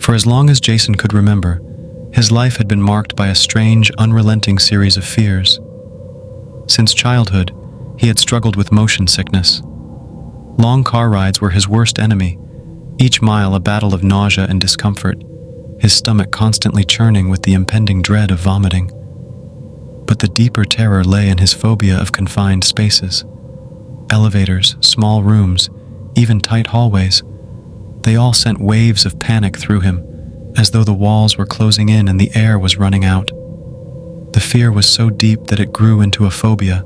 For as long as Jason could remember, his life had been marked by a strange, unrelenting series of fears. Since childhood, he had struggled with motion sickness. Long car rides were his worst enemy, each mile a battle of nausea and discomfort, his stomach constantly churning with the impending dread of vomiting. But the deeper terror lay in his phobia of confined spaces. Elevators, small rooms, even tight hallways, they all sent waves of panic through him, as though the walls were closing in and the air was running out. The fear was so deep that it grew into a phobia,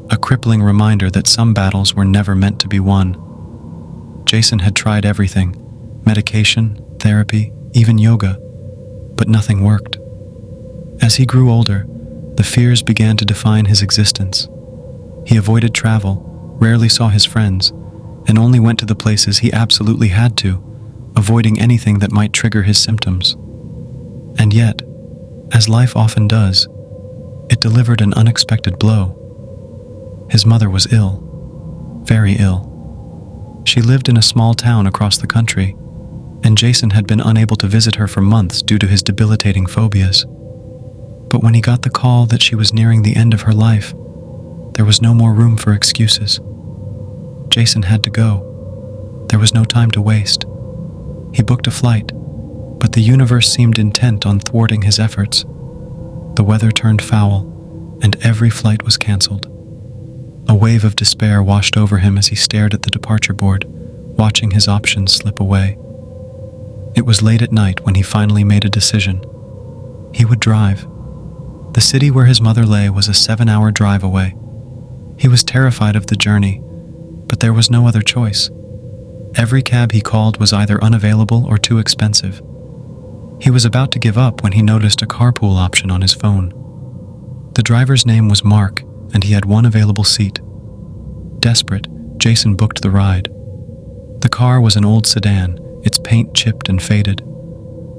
a crippling reminder that some battles were never meant to be won. Jason had tried everything, medication, therapy, even yoga, but nothing worked. As he grew older, the fears began to define his existence. He avoided travel, rarely saw his friends, and only went to the places he absolutely had to, avoiding anything that might trigger his symptoms. And yet, as life often does, it delivered an unexpected blow. His mother was ill, very ill. She lived in a small town across the country, and Jason had been unable to visit her for months due to his debilitating phobias. But when he got the call that she was nearing the end of her life, there was no more room for excuses. Jason had to go. There was no time to waste. He booked a flight, but the universe seemed intent on thwarting his efforts. The weather turned foul, and every flight was canceled. A wave of despair washed over him as he stared at the departure board, watching his options slip away. It was late at night when he finally made a decision. He would drive. The city where his mother lay was a 7-hour drive away. He was terrified of the journey, but there was no other choice. Every cab he called was either unavailable or too expensive. He was about to give up when he noticed a carpool option on his phone. The driver's name was Mark, and he had one available seat. Desperate, Jason booked the ride. The car was an old sedan, its paint chipped and faded.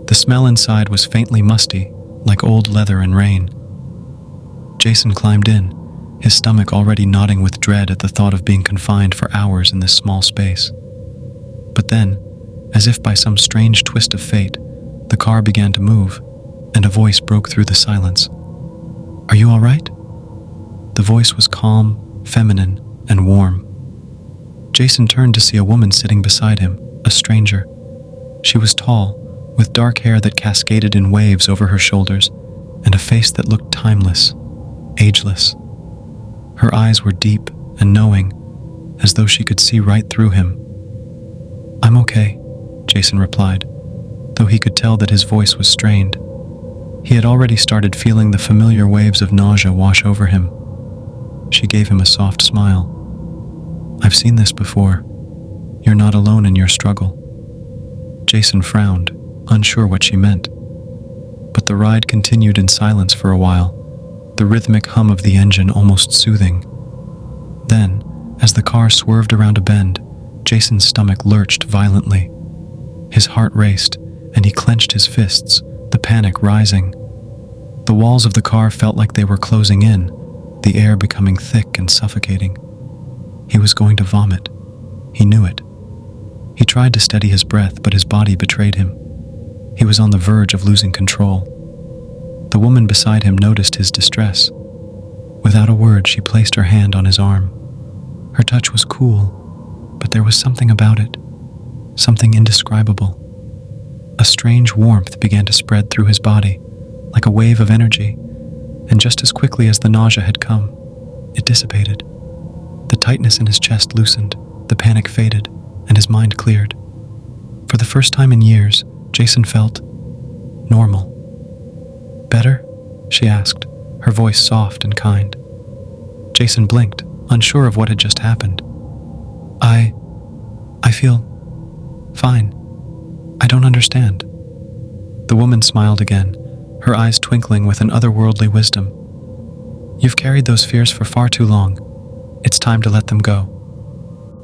The smell inside was faintly musty, like old leather and rain. Jason climbed in, his stomach already knotting with dread at the thought of being confined for hours in this small space. But then, as if by some strange twist of fate, the car began to move, and a voice broke through the silence. "Are you all right?" The voice was calm, feminine, and warm. Jason turned to see a woman sitting beside him, a stranger. She was tall, with dark hair that cascaded in waves over her shoulders, and a face that looked timeless, ageless. Her eyes were deep and knowing, as though she could see right through him. "I'm okay," Jason replied, though he could tell that his voice was strained. He had already started feeling the familiar waves of nausea wash over him. She gave him a soft smile. "I've seen this before. You're not alone in your struggle." Jason frowned, unsure what she meant. But the ride continued in silence for a while, the rhythmic hum of the engine almost soothing. Then, as the car swerved around a bend, Jason's stomach lurched violently. His heart raced, and he clenched his fists, the panic rising. The walls of the car felt like they were closing in, the air becoming thick and suffocating. He was going to vomit. He knew it. He tried to steady his breath, but his body betrayed him. He was on the verge of losing control. The woman beside him noticed his distress. Without a word, she placed her hand on his arm. Her touch was cool, but there was something about it, something indescribable. A strange warmth began to spread through his body, like a wave of energy, and just as quickly as the nausea had come, it dissipated. The tightness in his chest loosened, the panic faded, and his mind cleared. For the first time in years, Jason felt normal. "Better?" she asked, her voice soft and kind. Jason blinked, unsure of what had just happened. I feel fine. I don't understand." The woman smiled again, her eyes twinkling with an otherworldly wisdom. "You've carried those fears for far too long. It's time to let them go."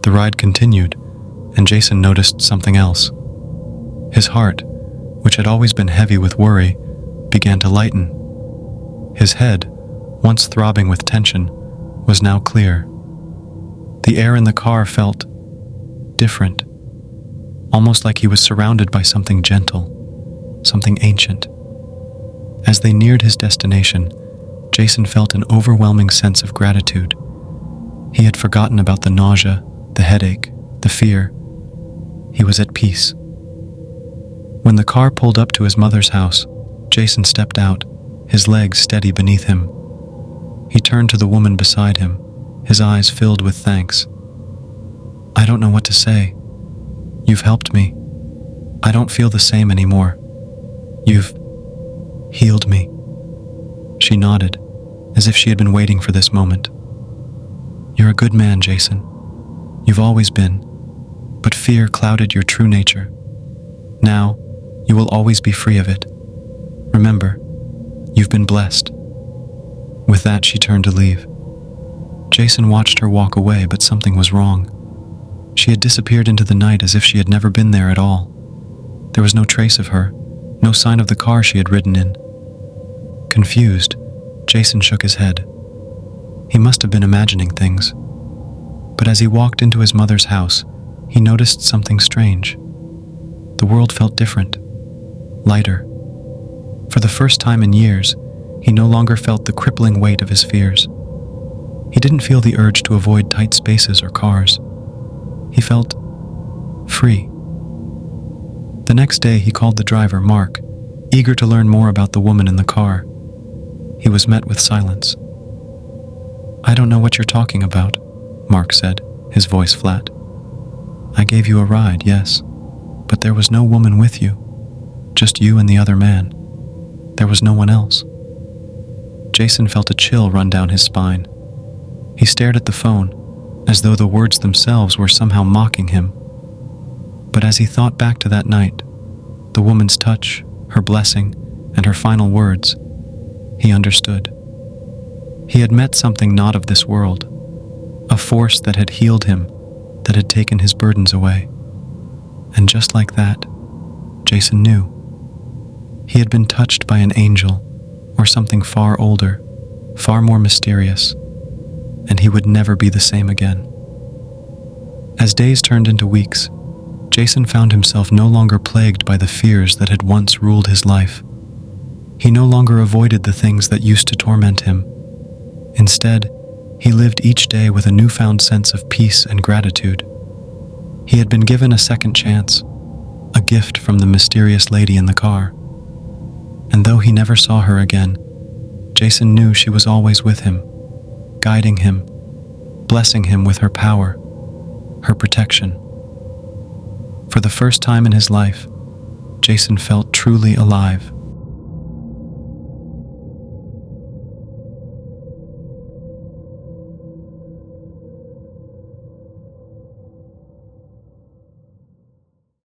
The ride continued, and Jason noticed something else. His heart, which had always been heavy with worry, began to lighten. His head, once throbbing with tension, was now clear. The air in the car felt different, almost like he was surrounded by something gentle, something ancient. As they neared his destination, Jason felt an overwhelming sense of gratitude. He had forgotten about the nausea, the headache, the fear. He was at peace. When the car pulled up to his mother's house, Jason stepped out, his legs steady beneath him. He turned to the woman beside him, his eyes filled with thanks. "I don't know what to say. You've helped me. I don't feel the same anymore. You've healed me." She nodded, as if she had been waiting for this moment. "You're a good man, Jason. You've always been, but fear clouded your true nature. Now, you will always be free of it. Remember, you've been blessed." With that, she turned to leave. Jason watched her walk away, but something was wrong. She had disappeared into the night as if she had never been there at all. There was no trace of her, no sign of the car she had ridden in. Confused, Jason shook his head. He must have been imagining things. But as he walked into his mother's house, he noticed something strange. The world felt different, lighter. For the first time in years, he no longer felt the crippling weight of his fears. He didn't feel the urge to avoid tight spaces or cars. He felt free. The next day, he called the driver, Mark, eager to learn more about the woman in the car. He was met with silence. "I don't know what you're talking about," Mark said, his voice flat. "I gave you a ride, yes, but there was no woman with you, just you and the other man. There was no one else." Jason felt a chill run down his spine. He stared at the phone, as though the words themselves were somehow mocking him. But as he thought back to that night, the woman's touch, her blessing, and her final words, he understood. He had met something not of this world, a force that had healed him, that had taken his burdens away. And just like that, Jason knew. He had been touched by an angel, or something far older, far more mysterious, and he would never be the same again. As days turned into weeks, Jason found himself no longer plagued by the fears that had once ruled his life. He no longer avoided the things that used to torment him. Instead, he lived each day with a newfound sense of peace and gratitude. He had been given a second chance, a gift from the mysterious lady in the car. And though he never saw her again, Jason knew she was always with him, guiding him, blessing him with her power, her protection. For the first time in his life, Jason felt truly alive.